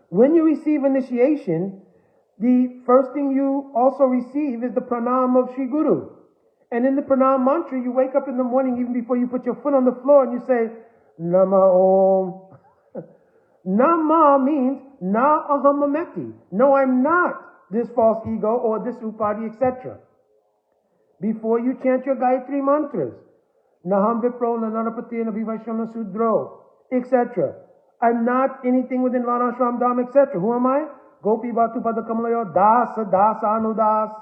When you receive initiation, the first thing you also receive is the pranam of Sri Guru. And in the pranam mantra, you wake up in the morning, even before you put your foot on the floor, and you say, Nama Om. Nama means na ahamameti. No, I'm not this false ego or this upadi, etc. Before you chant your Gayatri mantras, Naham Vipro, Nanarapati, Nabhivashana Sudro, etc. I'm not anything within Varnashram Dham, etc. Who am I? Gopi Bhatu Padakamalayo, Dasa, Dasa, Anudas.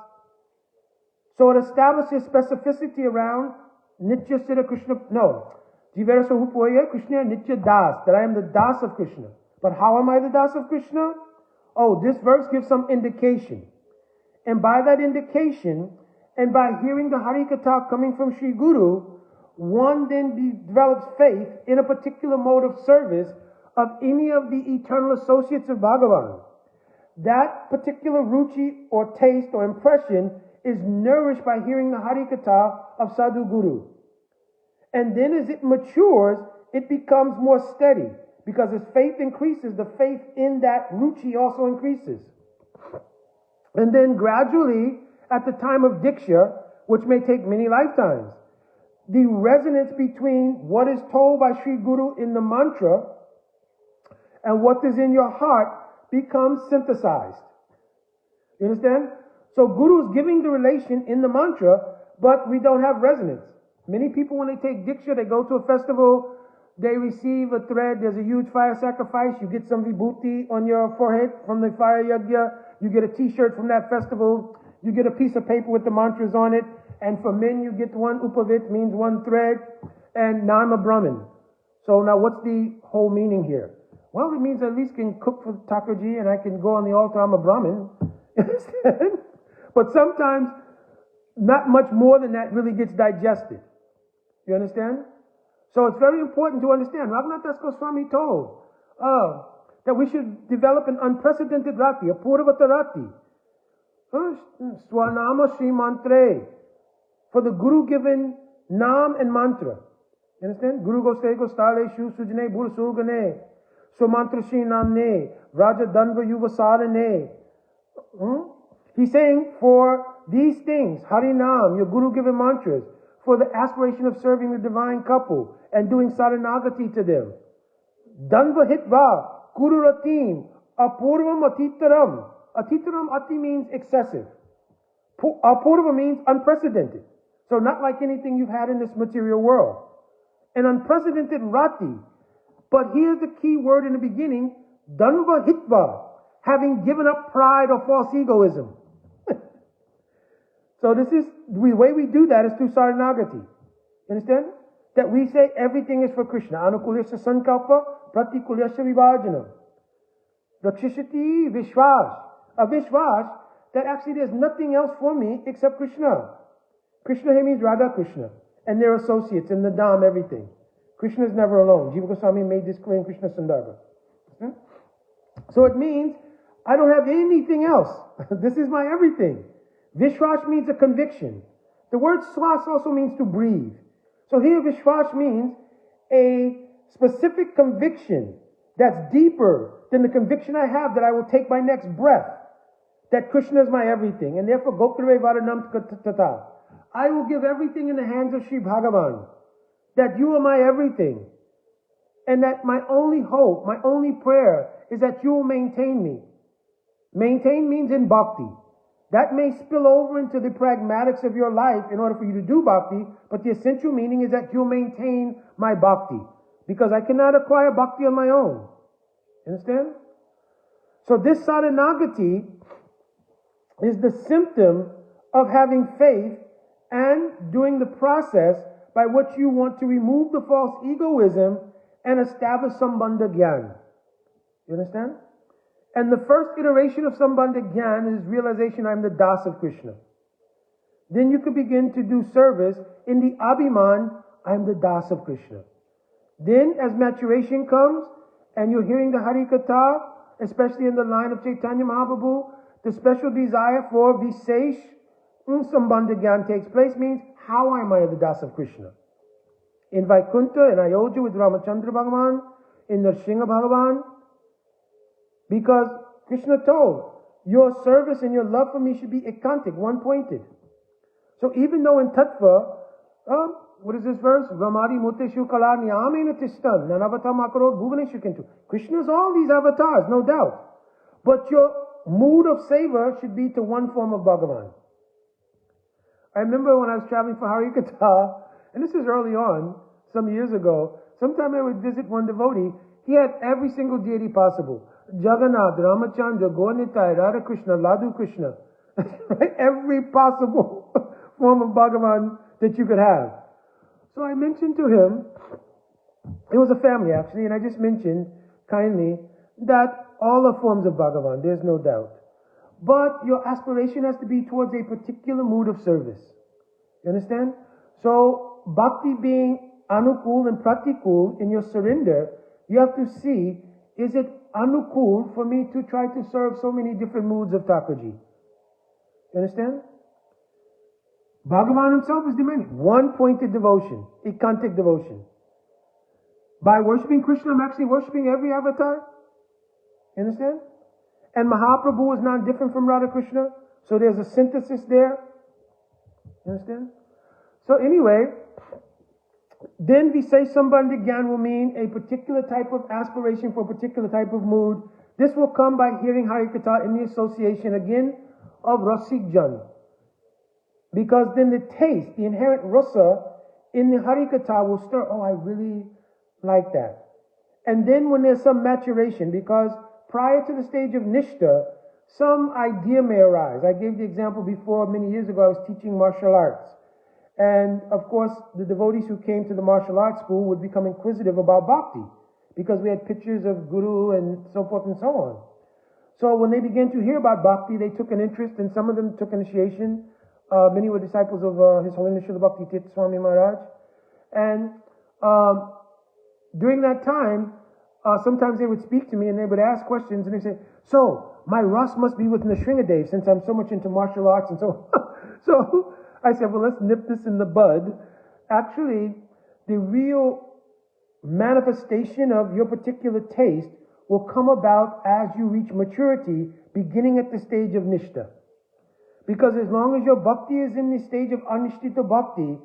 So it establishes specificity around Nitya Siddha Krishna. No. Jivera Sahupoya Krishna Nitya Das, that I am the Das of Krishna. But how am I the Das of Krishna? Oh, this verse gives some indication. And by that indication, and by hearing the Harikatha coming from Sri Guru, one then develops faith in a particular mode of service of any of the eternal associates of Bhagavan. That particular ruchi or taste or impression is nourished by hearing the Harikatha of Sadhu Guru. And then as it matures, it becomes more steady. Because as faith increases, the faith in that ruchi also increases. And then gradually, at the time of Diksha, which may take many lifetimes, the resonance between what is told by Sri Guru in the mantra and what is in your heart becomes synthesized. You understand? So Guru is giving the relation in the mantra, but we don't have resonance. Many people, when they take Diksha, they go to a festival, they receive a thread, there's a huge fire sacrifice, you get some vibhuti on your forehead from the fire yajna, you get a t-shirt from that festival, you get a piece of paper with the mantras on it, and for men you get one upavit, means one thread, and now I'm a Brahmin. So now what's the whole meaning here? Well, it means I at least can cook for Thakurji and I can go on the altar, I'm a Brahmin. Understand? But sometimes not much more than that really gets digested. You understand? So it's very important to understand. Raghunath Das Goswami told that we should develop an unprecedented rati, a purvata rati. Swanama Sri Mantre. For the Guru given Nam and mantra. You understand? Guru Goste Gostale Shu Sujane Bhur Surgane. Sumantra Sri Namne. Raja Danva Yuvasarane. He's saying for these things, Harinam, your Guru given mantras, for the aspiration of serving the divine couple and doing saranagati to them. Danva hitva, kururatim, apurvam atitaram. Atitaram, ati means excessive. Apurva means unprecedented. So not like anything you've had in this material world. An unprecedented rati. But here's the key word in the beginning, danva hitva, having given up pride or false egoism. So this is, the way we do that is through saranagati. Understand? That we say everything is for Krishna. Anukulyasya sankalpa, pratikulyasya vibhajana. Rakshishati vishwas. A vishwas, that actually there's nothing else for me except Krishna. Krishna here means Radha Krishna. And their associates in the Dham, everything. Krishna is never alone. Jiva Goswami made this clear in Krishna Sandarbha. So it means, I don't have anything else. This is my everything. Vishwas means a conviction. The word swas also means to breathe. So here Vishwas means a specific conviction that's deeper than the conviction I have that I will take my next breath. That Krishna is my everything. And therefore, Gopre Varanam Tata. I will give everything in the hands of Sri Bhagavan. That you are my everything. And that my only hope, my only prayer is that you will maintain me. Maintain means in bhakti. That may spill over into the pragmatics of your life in order for you to do bhakti, but the essential meaning is that you'll maintain my bhakti, because I cannot acquire bhakti on my own. Understand? So this saranagati is the symptom of having faith and doing the process by which you want to remove the false egoism and establish sambandha gyan. You understand? And the first iteration of sambandha gyan is realization I'm the das of Krishna. Then you can begin to do service in the abhiman, I'm the das of Krishna. Then as maturation comes and you're hearing the Harikatha, especially in the line of Chaitanya Mahaprabhu, the special desire for Visesh Sambandha Gyan takes place, means how am I the das of Krishna? In Vaikuntha, in Ayodhya with Ramachandra Bhagavan, in Narsingha Bhagavan, because Krishna told, your service and your love for me should be ekantic, one-pointed. So even though in Tattva, what is this verse? Ramadi Muteshu Kala Niyamena Tistan, Nanavata Makarod Bhuvaneshu Kintu. Krishna is all these avatars, no doubt. But your mood of savor should be to one form of Bhagavan. I remember when I was traveling for Harikatha, and this is early on, some years ago, sometime I would visit one devotee. He had every single deity possible. Jagannath, Ramachandra, Gaurnitai, Radha Krishna, Ladhu Krishna. Right? Every possible form of Bhagavan that you could have. So I mentioned to him, it was a family actually, and I just mentioned kindly that all are forms of Bhagavan, there's no doubt. But your aspiration has to be towards a particular mood of service. You understand? So bhakti being anukul and pratikul in your surrender, you have to see, is it anukul for me to try to serve so many different moods of Thakurji? You understand? Bhagavan himself is demanding one-pointed devotion, ekantic devotion. By worshipping Krishna, I'm actually worshipping every avatar. You understand? And Mahaprabhu is not different from Radha Krishna, so there's a synthesis there. You understand? So anyway, then we say Sambandha Gyan will mean a particular type of aspiration for a particular type of mood. This will come by hearing Harikatha in the association again of Rasik Jan. Because then the taste, the inherent rasa in the Harikatha will stir, oh, I really like that. And then when there's some maturation, because prior to the stage of Nishta, some idea may arise. I gave the example before, many years ago, I was teaching martial arts. And of course, the devotees who came to the martial arts school would become inquisitive about bhakti, because we had pictures of Guru and so forth and so on. So when they began to hear about bhakti, they took an interest, and some of them took initiation. Many were disciples of His Holiness Srila Bhakti Tirtha Swami Maharaj. And during that time, sometimes they would speak to me and they would ask questions, and they say, so my Ras must be with Nrsingadev since I'm so much into martial arts and so on. So I said, well, let's nip this in the bud. Actually, the real manifestation of your particular taste will come about as you reach maturity, beginning at the stage of Nishta. Because as long as your bhakti is in the stage of anishtita bhakti,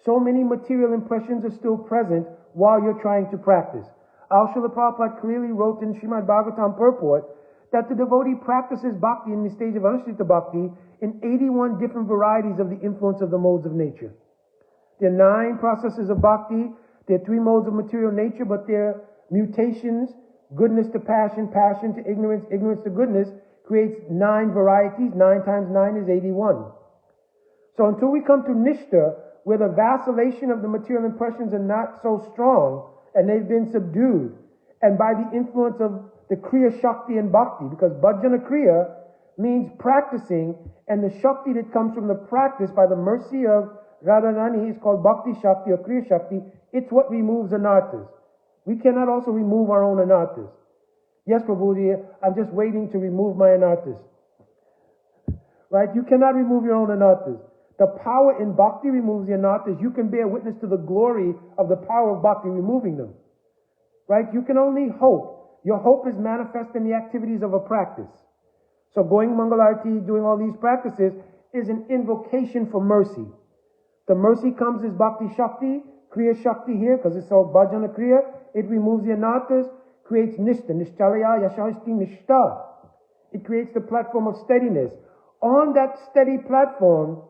so many material impressions are still present while you're trying to practice. Srila Prabhupada clearly wrote in Srimad Bhagavatam purport that the devotee practices bhakti in the stage of anishtita bhakti in 81 different varieties of the influence of the modes of nature. There are 9 processes of bhakti. There are 3 modes of material nature, but there are mutations, goodness to passion, passion to ignorance, ignorance to goodness, creates 9 varieties. 9 times 9 is 81. So until we come to Nishta, where the vacillation of the material impressions are not so strong, and they've been subdued, and by the influence of the Kriya Shakti and Bhakti, because Bhajana Kriya means practicing, and the Shakti that comes from the practice by the mercy of Radharani is called Bhakti Shakti or Kriya Shakti. It's what removes anarthas. We cannot also remove our own anarthas. Yes, Prabhuji, I'm just waiting to remove my anarthas. Right? You cannot remove your own anarthas. The power in bhakti removes the anarthas. You can bear witness to the glory of the power of bhakti removing them. Right? You can only hope. Your hope is manifest in the activities of a practice. So going Mangalarti, doing all these practices, is an invocation for mercy. The mercy comes as Bhakti Shakti, Kriya Shakti here, because it's called Bhajana Kriya. It removes the anarthas, creates Nishta, Nishchalaya Yashashti Nishta. It creates the platform of steadiness. on that steady platform,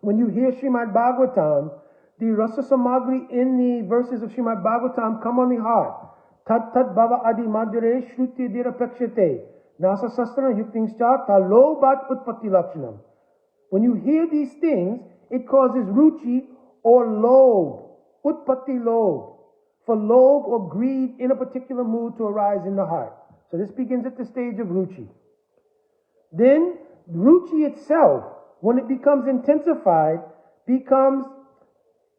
when you hear Srimad Bhagavatam, the Rasa Samagri in the verses of Srimad Bhagavatam come on the heart. Tat tat bhava adi madhure shruti dira prakshate nasa sastra yuktings cha talobat utpatti lakshanam. When you hear these things, it causes ruchi or lobe, utpatti lobe, for lobe or greed in a particular mood to arise in the heart. So this begins at the stage of ruchi. Then ruchi itself, when it becomes intensified, becomes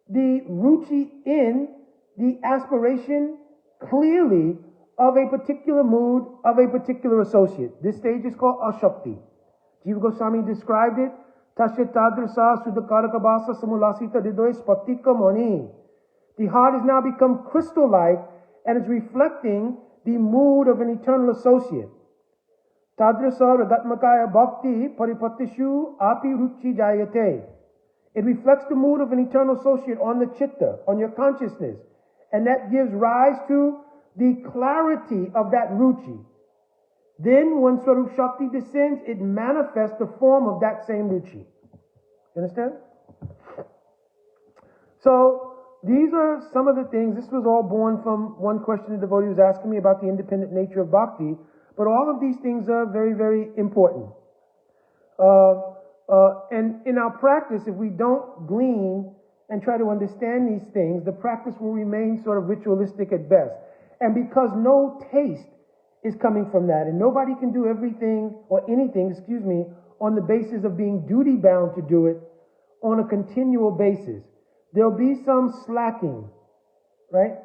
the ruchi in the aspiration clearly of a particular mood, of a particular associate. This stage is called ashakti. Jiva Goswami described it. Tasya tadrasa sudhakarakabasa samulasita hridoy spatika mani. The heart has now become crystal-like and is reflecting the mood of an eternal associate. Tadrasa ragatmakaya bhakti paripatishu api ruchi jayate. It reflects the mood of an eternal associate on the chitta, on your consciousness. And that gives rise to the clarity of that ruchi. Then when Swarup Shakti descends, it manifests the form of that same ruchi. You understand? So these are some of the things. This was all born from one question the devotee was asking me about the independent nature of bhakti. But all of these things are very, very important. And in our practice, if we don't glean and try to understand these things, the practice will remain sort of ritualistic at best. And because no taste is coming from that, and nobody can do everything or anything, on the basis of being duty bound to do it on a continual basis, there'll be some slacking, right?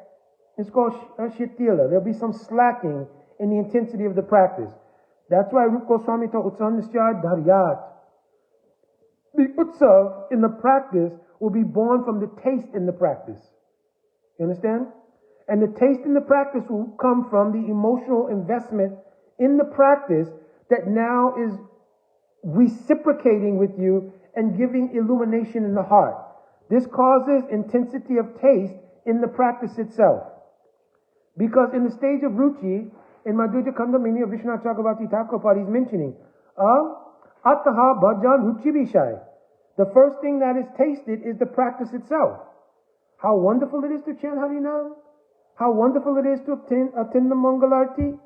It's called shitila. There'll be some slacking in the intensity of the practice. That's why Rupa Goswami taught Utsav Nisyad Dharyat. The utsav in the practice will be born from the taste in the practice. You understand? And the taste in the practice will come from the emotional investment in the practice that now is reciprocating with you and giving illumination in the heart. This causes intensity of taste in the practice itself. Because in the stage of ruchi, in Madhurya Kandamini of Vishwanath Chakravarti Thakur he's mentioning, Ataha bhajan ruchi vishai. The first thing that is tasted is the practice itself. How wonderful it is to chant Harinam. How wonderful it is to attend the Mangalarti.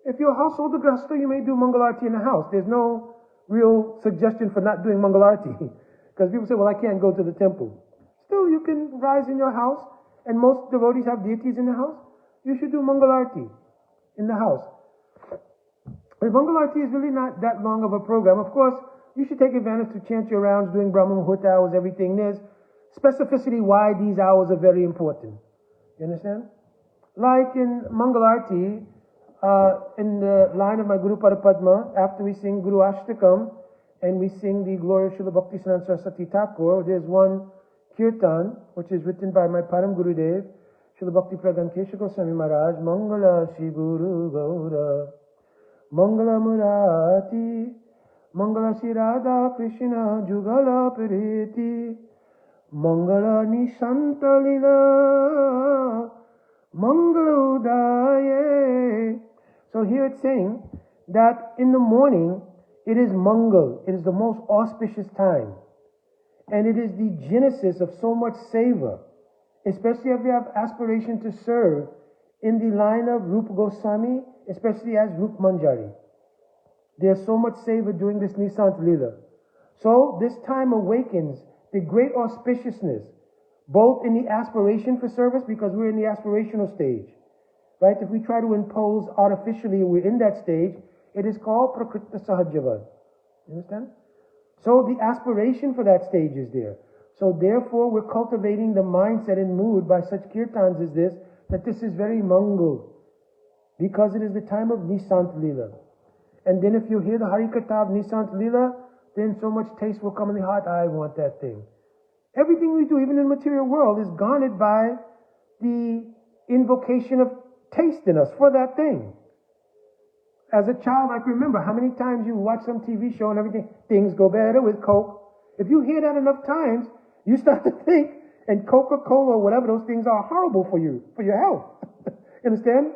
If you're a household grasta, you may do Mangalarti in the house. There's no real suggestion for not doing Mangalarti. Because people say, well, I can't go to the temple. Still, you can rise in your house, and most devotees have deities in the house. You should do Mangalarti in the house. The Mangalarti is really not that long of a program. Of course, you should take advantage to chant your rounds, doing Brahma Muhurta hours, everything. There's specificity why these hours are very important. You understand? Like in Mangalarti, in the line of my Guru Parapadma, after we sing Guru Ashtakam and we sing the glory of Srila Bhaktisiddhanta Saraswati Thakur, there's one kirtan which is written by my Param Gurudev, Srila Bhakti Pragan Kesha Goswami Maharaj, Mangala Shri Guru Gaura, Mangala Murati, Mangala Shri Radha Krishna Jugala Piriti, Mangala Nishanta Lila, Mangala Udaye. So here it's saying that in the morning it is Mangal, it is the most auspicious time. And it is the genesis of so much savor, especially if you have aspiration to serve in the line of Rupa Goswami, especially as Rup Manjari. There's so much savor during this Nisant Lila. So this time awakens the great auspiciousness, both in the aspiration for service, because we're in the aspirational stage. Right? If we try to impose artificially, we're in that stage, it is called Prakrita Sahajavad. You understand? So the aspiration for that stage is there. So therefore, we're cultivating the mindset and mood by such kirtans as this, that this is very Mangal, because it is the time of Nisant Lila. And then if you hear the Harikatha of Nisant Lila, then so much taste will come in the heart, I want that thing. Everything we do, even in the material world, is garnered by the invocation of taste in us for that thing. As a child, I can remember how many times you watch some TV show and everything, things go better with Coke. If you hear that enough times, you start to think, and Coca-Cola or whatever those things are horrible for you, for your health. You understand?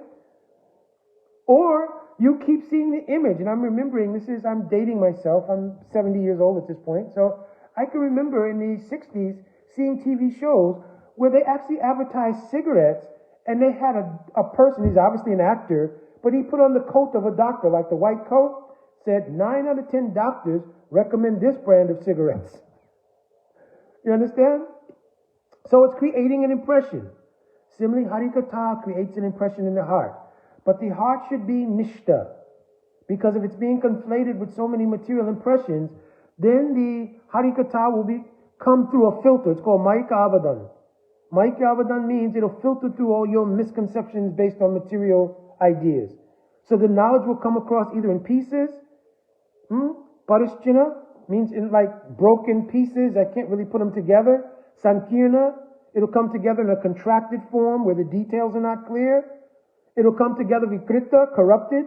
Or you keep seeing the image. And I'm remembering, I'm dating myself. I'm 70 years old at this point. So I can remember in the 60s seeing TV shows where they actually advertised cigarettes, and they had a person, he's obviously an actor, but he put on the coat of a doctor, like the white coat, said 9 out of 10 doctors recommend this brand of cigarettes. You understand? So it's creating an impression. Similarly, Harikatha creates an impression in the heart. But the heart should be nishta. Because if it's being conflated with so many material impressions, then the Harikatha will come through a filter. It's called Maika Abadan. Maika Abadan means it'll filter through all your misconceptions based on material ideas. So the knowledge will come across either in pieces. Parishchina means in like broken pieces. I can't really put them together. Sankirna, it'll come together in a contracted form where the details are not clear. It'll come together vikrita, corrupted,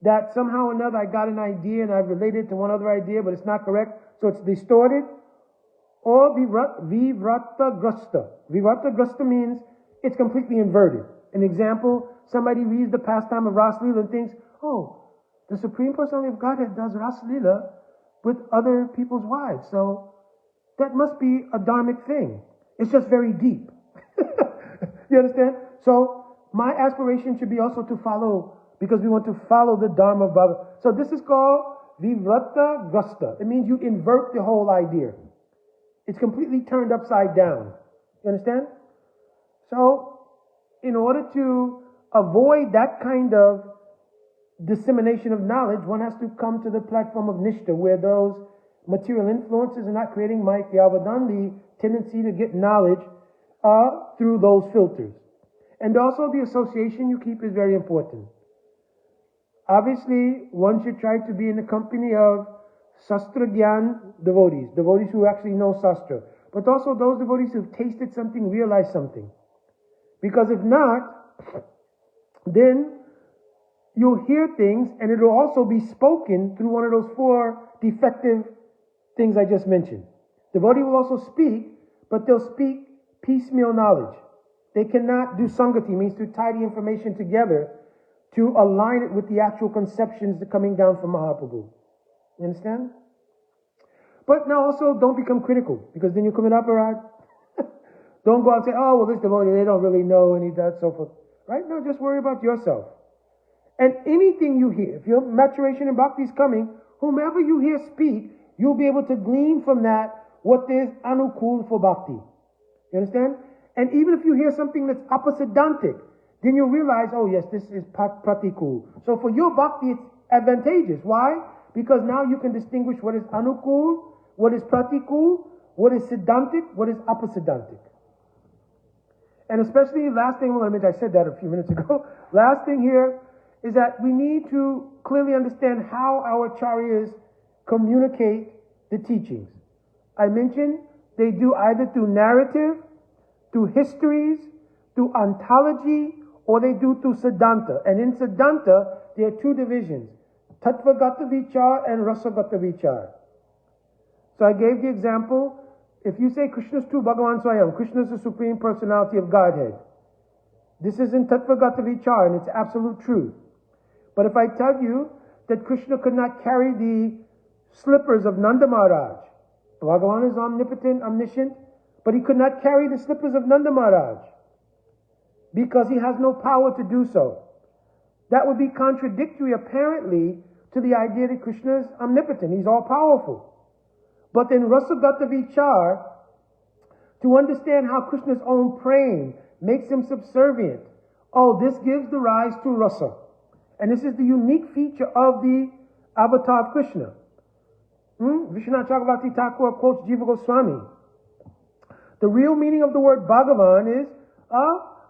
that somehow or another I got an idea and I've related it to one other idea, but it's not correct, so it's distorted. Or vivratagrasta. Vivratagrasta means it's completely inverted. An example, somebody reads the pastime of Ras Leela and thinks, oh, the Supreme Personality of Godhead does Ras Leela with other people's wives, so that must be a dharmic thing. It's just very deep. You understand? So my aspiration should be also to follow, because we want to follow the Dharma of Baba. So this is called Vivrata Grasta. It means you invert the whole idea. It's completely turned upside down. You understand? So in order to avoid that kind of dissemination of knowledge, one has to come to the platform of Nishta, where those material influences are not creating Maik Yavadan, the tendency to get knowledge through those filters. And also the association you keep is very important. Obviously, one should try to be in the company of Sastra Gyan devotees who actually know Sastra, but also those devotees who've tasted something, realized something. Because if not, then you'll hear things and it'll also be spoken through one of those 4 defective things I just mentioned. The devotee will also speak, but they'll speak piecemeal knowledge. They cannot do sangati, means to tie the information together to align it with the actual conceptions that are coming down from Mahaprabhu. You understand? But now also don't become critical, because then you commit aparad. Don't go out and say, oh, well, this devotee, they don't really know, and he does so forth. Right? No, just worry about yourself. And anything you hear, if your maturation in bhakti is coming, whomever you hear speak, you'll be able to glean from that what is anukul for bhakti. You understand? And even if you hear something that's opposidantic, then you'll realize, oh yes, this is pratikul. So for your bhakti, it's advantageous. Why? Because now you can distinguish what is anukul, what is pratikul, what is siddhantic, what is apasiddhantic. And especially, last thing, I said that a few minutes ago. Last thing here is that we need to clearly understand how our acharyas communicate the teachings. I mentioned they do either through narrative, through histories, through ontology, or they do through siddhanta. And in siddhanta, there are 2 divisions, tattvagata vichar and rasagata vichar. So I gave the example, if you say Krishna is true Bhagavan Swayam, Krishna is the Supreme Personality of Godhead, this is in tattvagata vichar and it's absolute truth. But if I tell you that Krishna could not carry the slippers of Nanda Maharaj, Bhagavan is omnipotent, omniscient, but he could not carry the slippers of Nanda Maharaj because he has no power to do so. That would be contradictory, apparently, to the idea that Krishna is omnipotent. He's all-powerful. But in Rasagata Vichar, to understand how Krishna's own praying makes him subservient, oh, this gives the rise to rasa. And this is the unique feature of the avatar of Krishna. Vishwanath Chakravarti Thakur quotes Jiva Goswami. The real meaning of the word Bhagavan is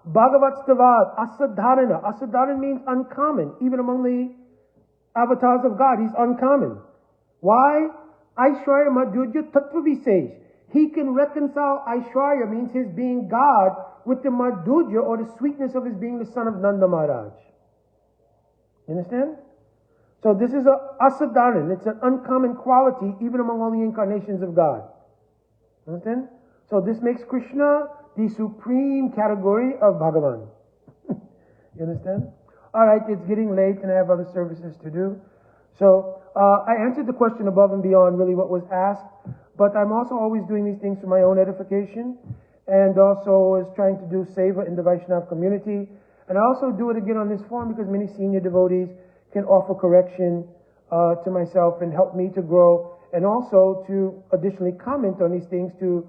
Bhagavat Stavad, Asadharana. Asadharana means uncommon. Even among the avatars of God, he's uncommon. Why? Aishwarya Madhurya Tattva Visesh. He can reconcile Aishwarya, means his being God, with the Madhurya, or the sweetness of his being the son of Nanda Maharaj. You understand? So this is a asadharan. It's an uncommon quality even among all the incarnations of God. Understand? So this makes Krishna the supreme category of Bhagavan. You understand? All right, it's getting late and I have other services to do. So I answered the question above and beyond really what was asked, but I'm also always doing these things for my own edification and also is trying to do seva in the Vaishnava community. And I also do it again on this forum because many senior devotees can offer correction to myself and help me to grow, and also to additionally comment on these things to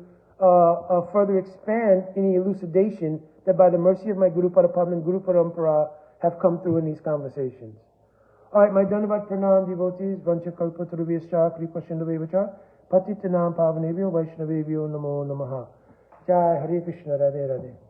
further expand any elucidation that by the mercy of my Guru Parapadma and Guru Parampara have come through in these conversations. All right, my Dandavat Pranam devotees, Vancha Kalpa Tarubhyascha Kripa Shindavevacha Patitanam Pavanebhyo Vaishnavebhyo Namo Namaha. Jai Hare Krishna, Radhe Radhe.